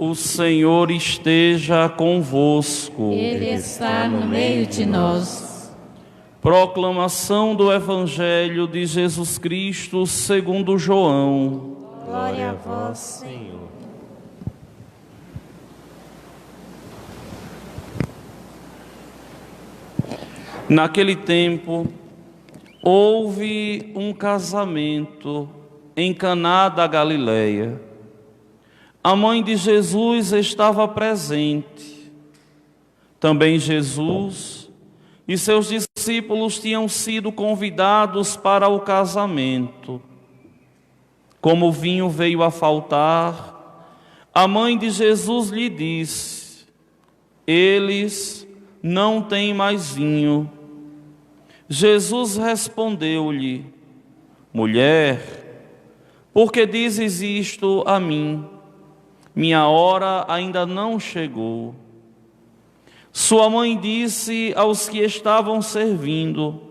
O Senhor esteja convosco. Ele está no meio de nós. Proclamação do Evangelho de Jesus Cristo segundo João. Glória a vós, Senhor. Naquele tempo, houve um casamento em Caná da Galileia. A mãe de Jesus estava presente. Também Jesus e seus discípulos tinham sido convidados para o casamento. Como o vinho veio a faltar, a mãe de Jesus lhe disse: eles não têm mais vinho. Jesus respondeu-lhe: mulher, por que dizes isto a mim? Minha hora ainda não chegou. Sua mãe disse aos que estavam servindo: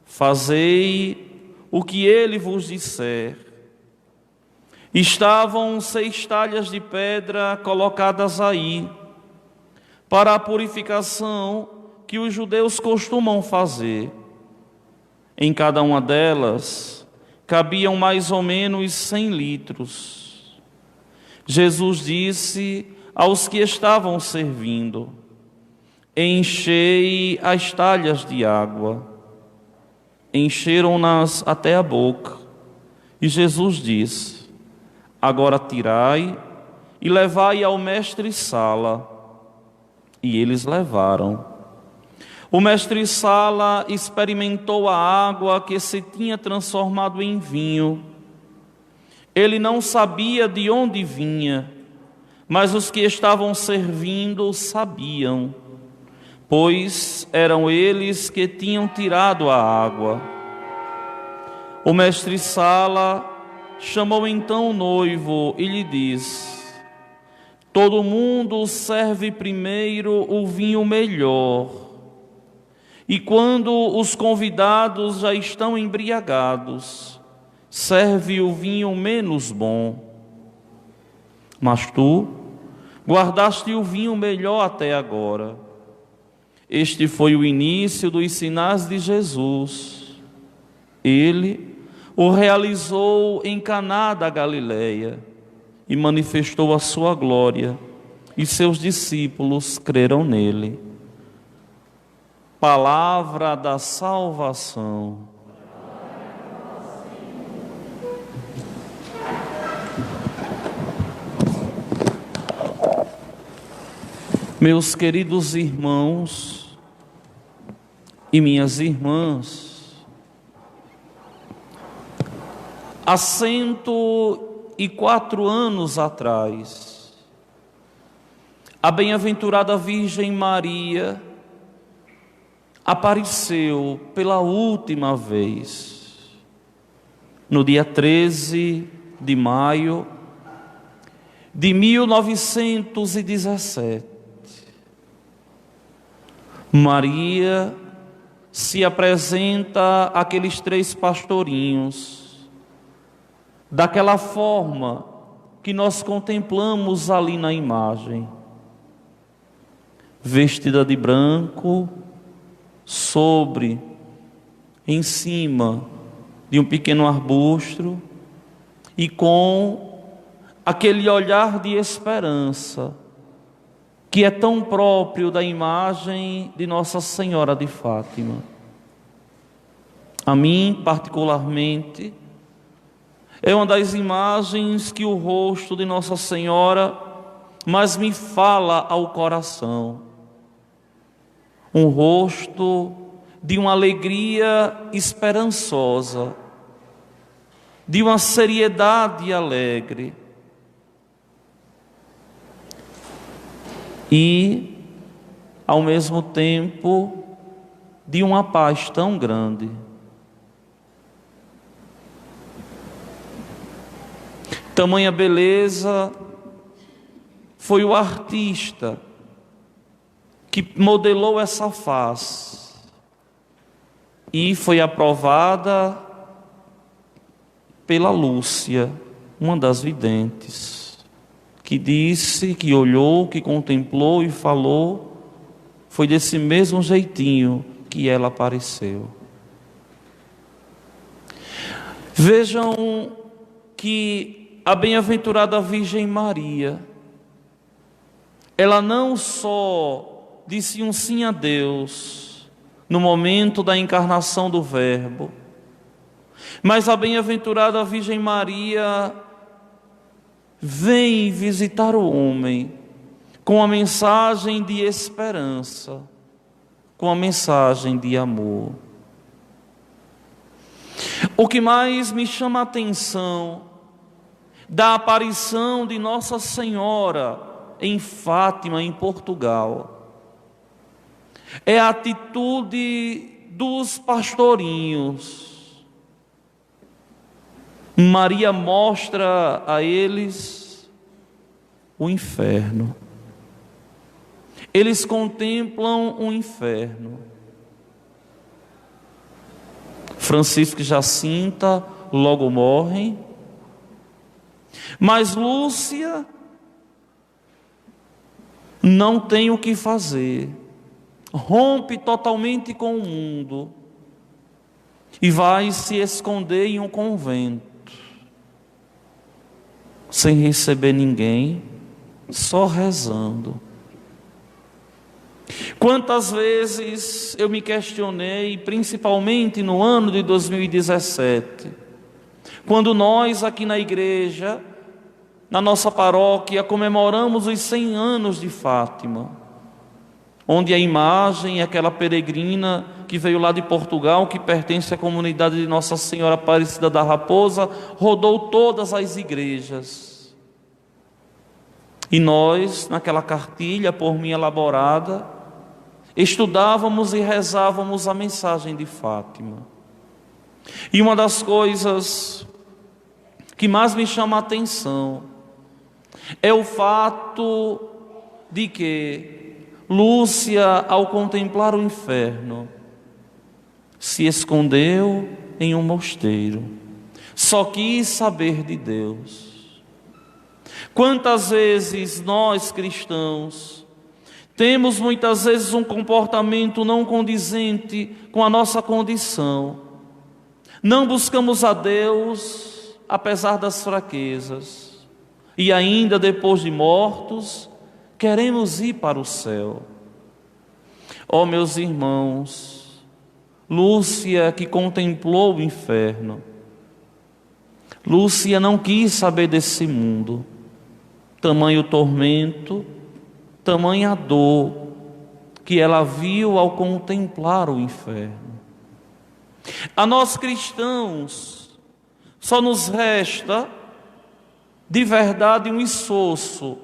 fazei o que ele vos disser. Estavam 6 talhas de pedra colocadas aí, para a purificação que os judeus costumam fazer. Em cada uma delas cabiam mais ou menos 100 litros. Jesus disse aos que estavam servindo: enchei as talhas de água. Encheram-nas até a boca. E Jesus disse: agora tirai e levai ao mestre-sala. E eles levaram. O mestre-sala experimentou a água que se tinha transformado em vinho. Ele não sabia de onde vinha, mas os que estavam servindo sabiam, pois eram eles que tinham tirado a água. O mestre-sala chamou então o noivo e lhe disse: todo mundo serve primeiro o vinho melhor, e quando os convidados já estão embriagados, serve o vinho menos bom. Mas tu guardaste o vinho melhor até agora. Este foi o início dos sinais de Jesus. Ele o realizou em Caná da Galileia e manifestou a sua glória, e seus discípulos creram nele. Palavra da salvação. Meus queridos irmãos e minhas irmãs, há 104 anos atrás, a bem-aventurada Virgem Maria apareceu pela última vez, no dia 13 de maio de 1917. Maria se apresenta àqueles 3 pastorinhos daquela forma que nós contemplamos ali na imagem, vestida de branco, em cima de um pequeno arbusto, e com aquele olhar de esperança que é tão próprio da imagem de Nossa Senhora de Fátima. A mim, particularmente, é uma das imagens que o rosto de Nossa Senhora mais me fala ao coração. Um rosto de uma alegria esperançosa, de uma seriedade alegre, e, ao mesmo tempo, de uma paz tão grande. Tamanha beleza foi o artista que modelou essa face e foi aprovada pela Lúcia, uma das videntes. que disse, que olhou, que contemplou e falou, foi desse mesmo jeitinho que ela apareceu. Vejam que a bem-aventurada Virgem Maria, ela não só disse um sim a Deus no momento da encarnação do Verbo, mas a bem-aventurada Virgem Maria vem visitar o homem com a mensagem de esperança, com a mensagem de amor. O que mais me chama a atenção da aparição de Nossa Senhora em Fátima, em Portugal, é a atitude dos pastorinhos. Maria mostra a eles o inferno. Eles contemplam o inferno. Francisco e Jacinta logo morrem, mas Lúcia não tem o que fazer, rompe totalmente com o mundo e vai se esconder em um convento, sem receber ninguém, só rezando. Quantas vezes eu me questionei, principalmente no ano de 2017, quando nós aqui na igreja, na nossa paróquia, comemoramos os 100 anos de Fátima, onde a imagem é aquela peregrina que veio lá de Portugal, que pertence à comunidade de Nossa Senhora Aparecida da Raposa, rodou todas as igrejas. E nós, naquela cartilha por mim elaborada, estudávamos e rezávamos a mensagem de Fátima. E uma das coisas que mais me chama a atenção é o fato de que Lúcia, ao contemplar o inferno, se escondeu em um mosteiro, só quis saber de Deus. Quantas vezes nós cristãos temos muitas vezes um comportamento não condizente com a nossa condição, não buscamos a Deus apesar das fraquezas, e ainda depois de mortos queremos ir para o céu. Ó meus irmãos, Lúcia que contemplou o inferno, Lúcia não quis saber desse mundo, tamanho tormento, tamanha dor que ela viu ao contemplar o inferno. A nós cristãos só nos resta de verdade um esforço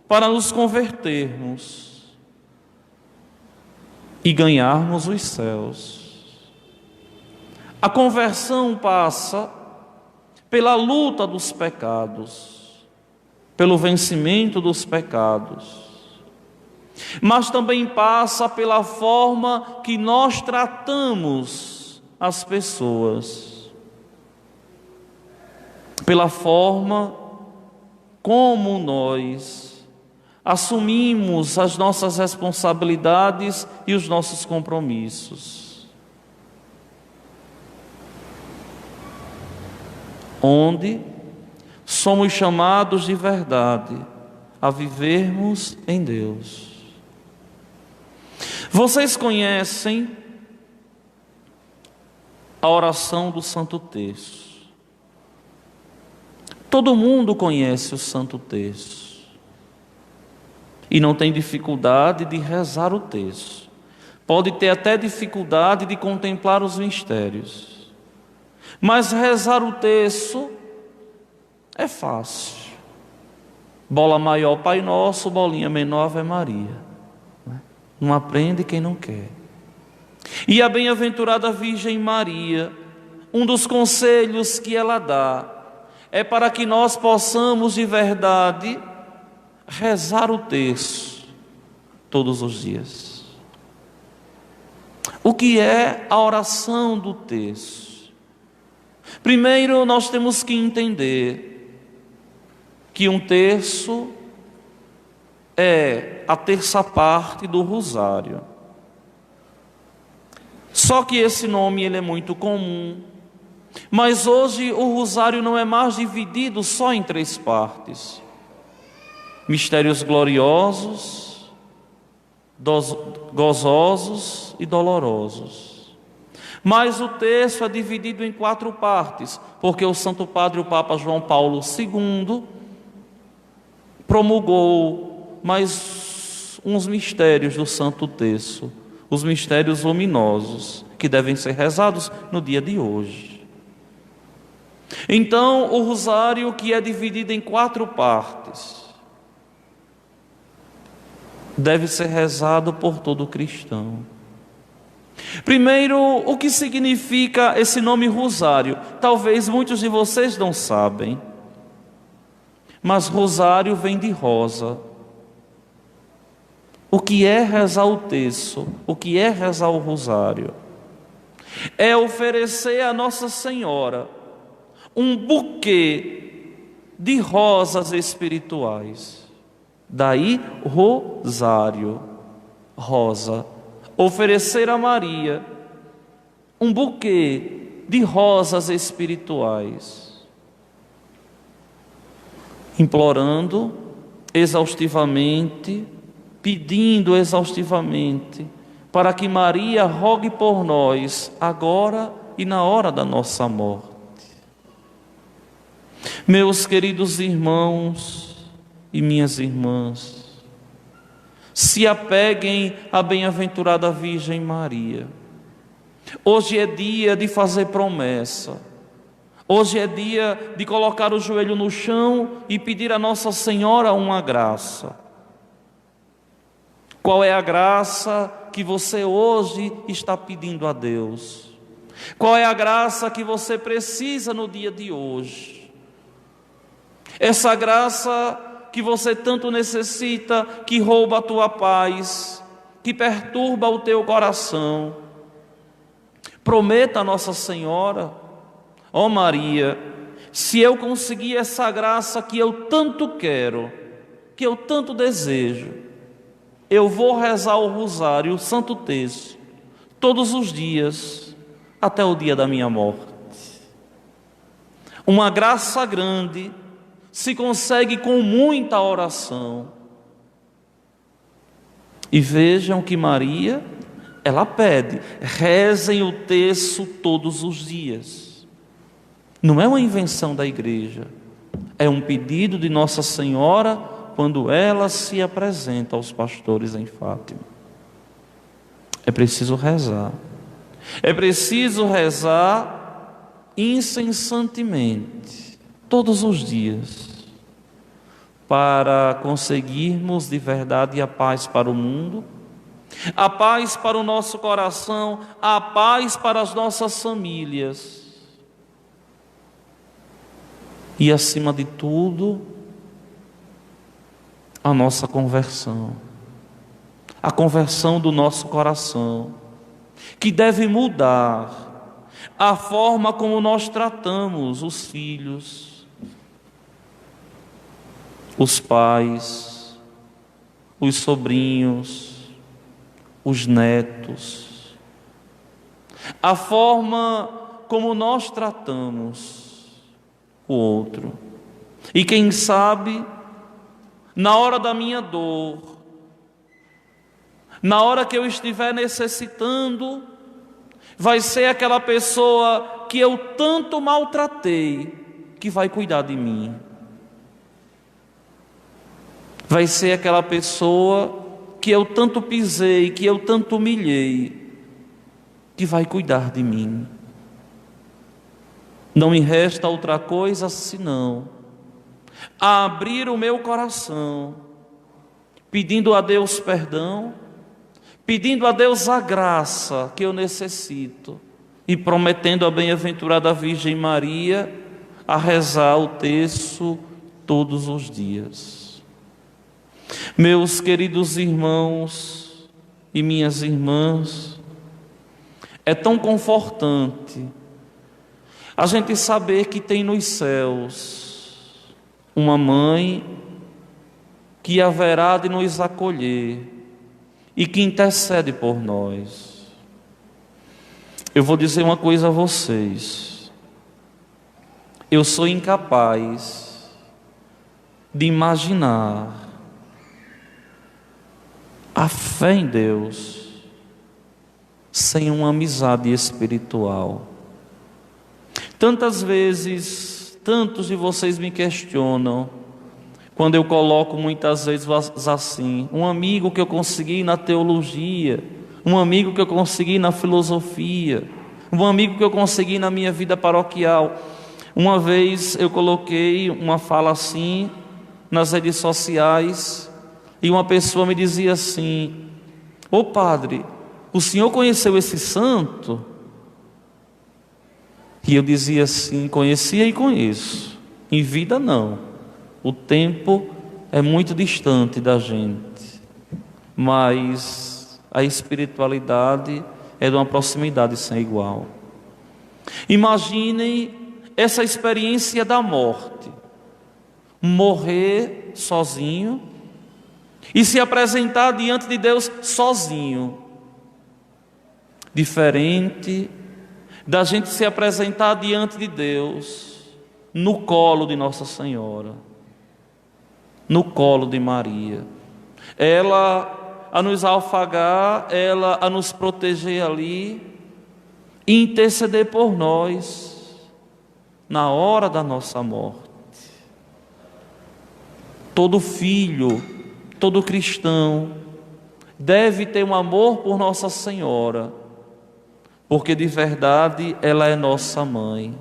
para nos convertermos e ganharmos os céus. A conversão passa pela luta dos pecados, pelo vencimento dos pecados, mas também passa pela forma que nós tratamos as pessoas, pela forma como nós assumimos as nossas responsabilidades e os nossos compromissos, onde somos chamados de verdade a vivermos em Deus. Vocês conhecem a oração do Santo Terço. Todo mundo conhece o Santo Terço e não tem dificuldade de rezar o terço. Pode ter até dificuldade de contemplar os mistérios, mas rezar o terço é fácil. Bola maior Pai Nosso, bolinha menor Ave Maria. Não aprende quem não quer. E a bem-aventurada Virgem Maria, um dos conselhos que ela dá é para que nós possamos de verdade rezar o terço todos os dias. O que é a oração do terço? Primeiro nós temos que entender que um terço é a terça parte do rosário. Só que esse nome ele é muito comum. Mas hoje o rosário não é mais dividido só em 3 partes: mistérios gloriosos, gozosos e dolorosos. Mas o texto é dividido em 4 partes, porque o Santo Padre, o Papa João Paulo II, promulgou mais uns mistérios do Santo Terço, os mistérios luminosos, que devem ser rezados no dia de hoje. Então, o rosário, que é dividido em 4 partes, deve ser rezado por todo cristão. Primeiro, o que significa esse nome rosário? Talvez muitos de vocês não sabem, mas rosário vem de rosa. O que é rezar o terço? O que é rezar o rosário? É oferecer a Nossa Senhora um buquê de rosas espirituais. Daí, rosário, rosa. Oferecer a Maria um buquê de rosas espirituais, implorando exaustivamente, pedindo exaustivamente, para que Maria rogue por nós, agora e na hora da nossa morte. Meus queridos irmãos e minhas irmãs, se apeguem à bem-aventurada Virgem Maria. Hoje é dia de fazer promessa. Hoje é dia de colocar o joelho no chão e pedir a Nossa Senhora uma graça. Qual é a graça que você hoje está pedindo a Deus? Qual é a graça que você precisa no dia de hoje? Essa graça que você tanto necessita, que rouba a tua paz, que perturba o teu coração. Prometa a Nossa Senhora: ó Maria, se eu conseguir essa graça que eu tanto quero, que eu tanto desejo, eu vou rezar o rosário, o Santo Terço, todos os dias, até o dia da minha morte. Uma graça grande se consegue com muita oração. E vejam que Maria, ela pede: rezem o terço todos os dias. Não é uma invenção da igreja, é um pedido de Nossa Senhora quando ela se apresenta aos pastores em Fátima. É preciso rezar. É preciso rezar incessantemente, todos os dias, para conseguirmos de verdade a paz para o mundo, a paz para o nosso coração, a paz para as nossas famílias e, acima de tudo, a nossa conversão, a conversão do nosso coração, que deve mudar a forma como nós tratamos os filhos, os pais, os sobrinhos, os netos, a forma como nós tratamos o outro. E quem sabe, na hora da minha dor, na hora que eu estiver necessitando, vai ser aquela pessoa que eu tanto maltratei que vai cuidar de mim. Vai ser aquela pessoa que eu tanto pisei, que eu tanto humilhei, que vai cuidar de mim. Não me resta outra coisa senão abrir o meu coração, pedindo a Deus perdão, pedindo a Deus a graça que eu necessito e prometendo a bem-aventurada Virgem Maria a rezar o terço todos os dias. Meus queridos irmãos e minhas irmãs, é tão confortante a gente saber que tem nos céus uma mãe que haverá de nos acolher e que intercede por nós. Eu vou dizer uma coisa a vocês: eu sou incapaz de imaginar a fé em Deus sem uma amizade espiritual. Tantas vezes, tantos de vocês me questionam, quando eu coloco muitas vezes assim: um amigo que eu consegui na teologia, um amigo que eu consegui na filosofia, um amigo que eu consegui na minha vida paroquial. Uma vez eu coloquei uma fala assim nas redes sociais, e uma pessoa me dizia assim: ô padre, o senhor conheceu esse santo? E eu dizia assim: conhecia e conheço, em vida não, o tempo é muito distante da gente, mas a espiritualidade é de uma proximidade sem igual. Imaginem essa experiência da morte, morrer sozinho e se apresentar diante de Deus sozinho. Diferente da gente se apresentar diante de Deus no colo de Nossa Senhora, no colo de Maria. Ela a nos afagar, ela a nos proteger ali e interceder por nós na hora da nossa morte. Todo filho, todo cristão deve ter um amor por Nossa Senhora, porque de verdade ela é nossa mãe.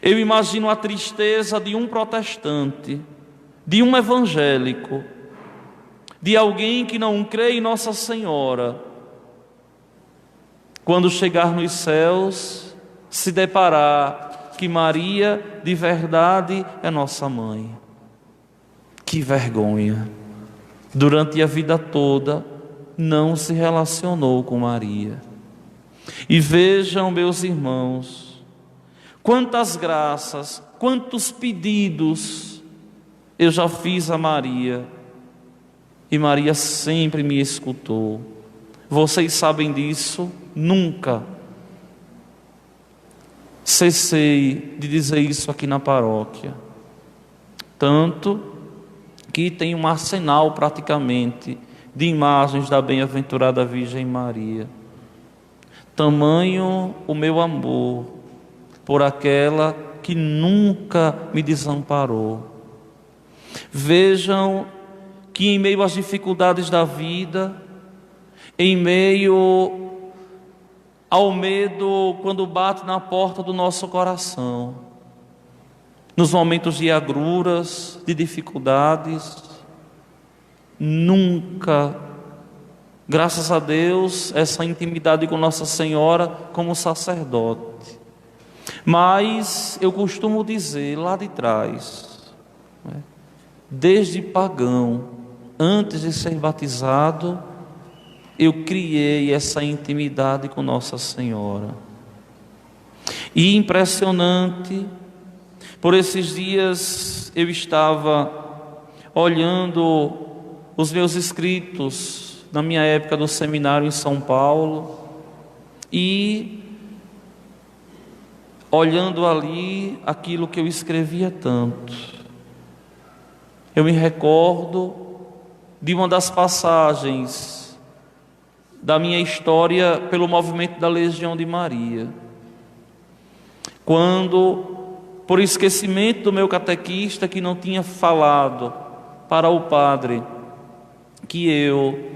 Eu imagino a tristeza de um protestante, de um evangélico, de alguém que não crê em Nossa Senhora, quando chegar nos céus, se deparar que Maria de verdade é nossa mãe. Que vergonha! Durante a vida toda não se relacionou com Maria. E vejam, meus irmãos, quantas graças, quantos pedidos eu já fiz a Maria, e Maria sempre me escutou. Vocês sabem disso, nunca cessei de dizer isso aqui na paróquia. Tanto que tem um arsenal praticamente de imagens da bem-aventurada Virgem Maria. Tamanho o meu amor por aquela que nunca me desamparou. Vejam que em meio às dificuldades da vida, em meio ao medo quando bate na porta do nosso coração, nos momentos de agruras, de dificuldades, nunca, graças a Deus, essa intimidade com Nossa Senhora como sacerdote. Mas eu costumo dizer lá de trás, desde pagão, antes de ser batizado, eu criei essa intimidade com Nossa Senhora. E impressionante, por esses dias eu estava olhando os meus escritos na minha época do seminário em São Paulo, e olhando ali aquilo que eu escrevia tanto, eu me recordo de uma das passagens da minha história pelo movimento da Legião de Maria, quando, por esquecimento do meu catequista que não tinha falado para o padre que eu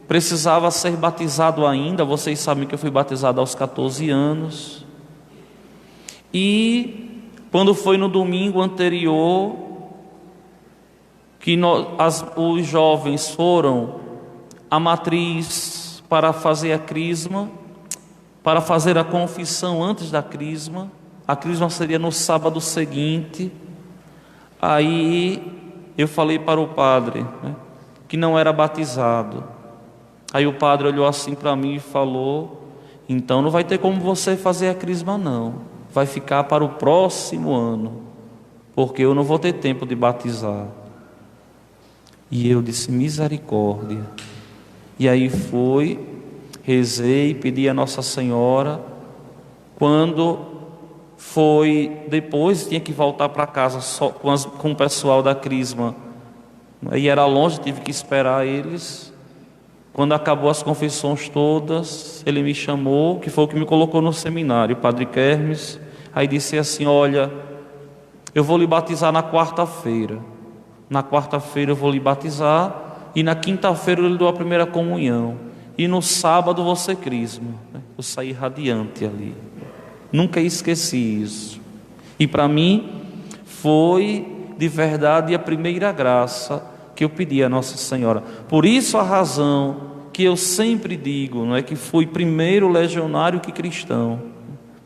precisava ser batizado ainda. Vocês sabem que eu fui batizado aos 14 anos. E quando foi no domingo anterior que os jovens foram à matriz para fazer a crisma, para fazer a confissão antes da crisma. A crisma seria no sábado seguinte. Aí eu falei para o padre, que não era batizado. Aí o padre olhou assim para mim e falou: então não vai ter como você fazer a crisma não, vai ficar para o próximo ano, porque eu não vou ter tempo de batizar. E eu disse: misericórdia. E aí rezei, pedi a Nossa Senhora. Quando foi depois, tinha que voltar para casa só com o pessoal da Crisma, e era longe, tive que esperar eles. Quando acabou as confissões todas, ele me chamou, que foi o que me colocou no seminário, o Padre Kermes. Aí disse assim: olha, eu vou lhe batizar na quarta-feira. Na quarta-feira eu vou lhe batizar, e na quinta-feira eu lhe dou a primeira comunhão, e no sábado você crisma. Eu saí radiante ali, nunca esqueci isso. E para mim foi de verdade a primeira graça que eu pedi a Nossa Senhora. Por isso a razão que eu sempre digo, não é, que fui primeiro legionário que cristão,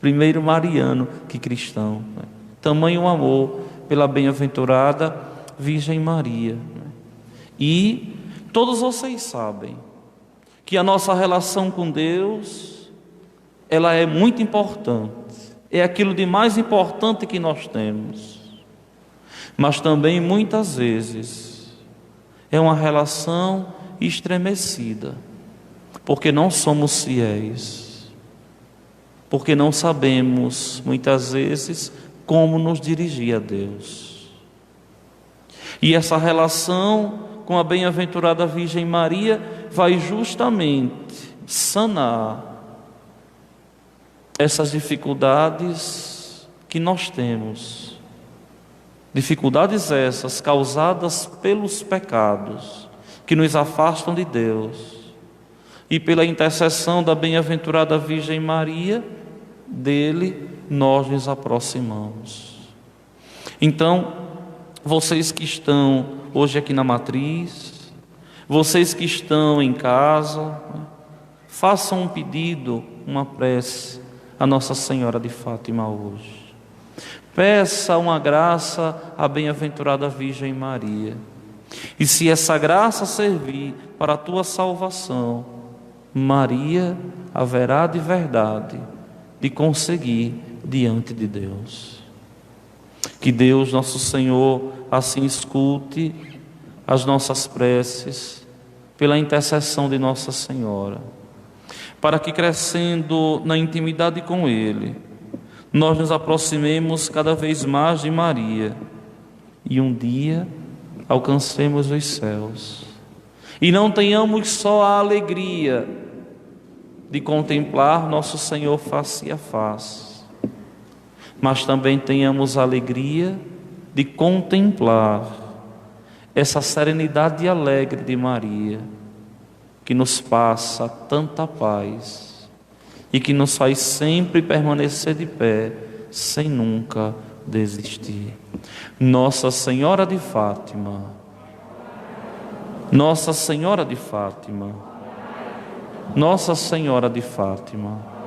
primeiro mariano que cristão. Não é? Tamanho amor pela bem-aventurada Virgem Maria. Não é? E todos vocês sabem que a nossa relação com Deus, ela é muito importante. É aquilo de mais importante que nós temos. Mas também muitas vezes é uma relação estremecida, porque não somos fiéis, porque não sabemos muitas vezes como nos dirigir a Deus. E essa relação com a bem-aventurada Virgem Maria vai justamente sanar essas dificuldades que nós temos. Dificuldades essas causadas pelos pecados que nos afastam de Deus, e pela intercessão da bem-aventurada Virgem Maria, dele nós nos aproximamos. Então, vocês que estão hoje aqui na matriz, vocês que estão em casa, façam um pedido, uma prece a Nossa Senhora de Fátima hoje. Peça uma graça à bem-aventurada Virgem Maria. E se essa graça servir para a tua salvação, Maria haverá de verdade de conseguir diante de Deus. Que Deus, nosso Senhor, assim escute as nossas preces pela intercessão de Nossa Senhora, para que, crescendo na intimidade com Ele, nós nos aproximemos cada vez mais de Maria e um dia alcancemos os céus, e não tenhamos só a alegria de contemplar nosso Senhor face a face, mas também tenhamos a alegria de contemplar essa serenidade alegre de Maria, que nos passa tanta paz e que nos faz sempre permanecer de pé, sem nunca desistir. Nossa Senhora de Fátima, Nossa Senhora de Fátima, Nossa Senhora de Fátima.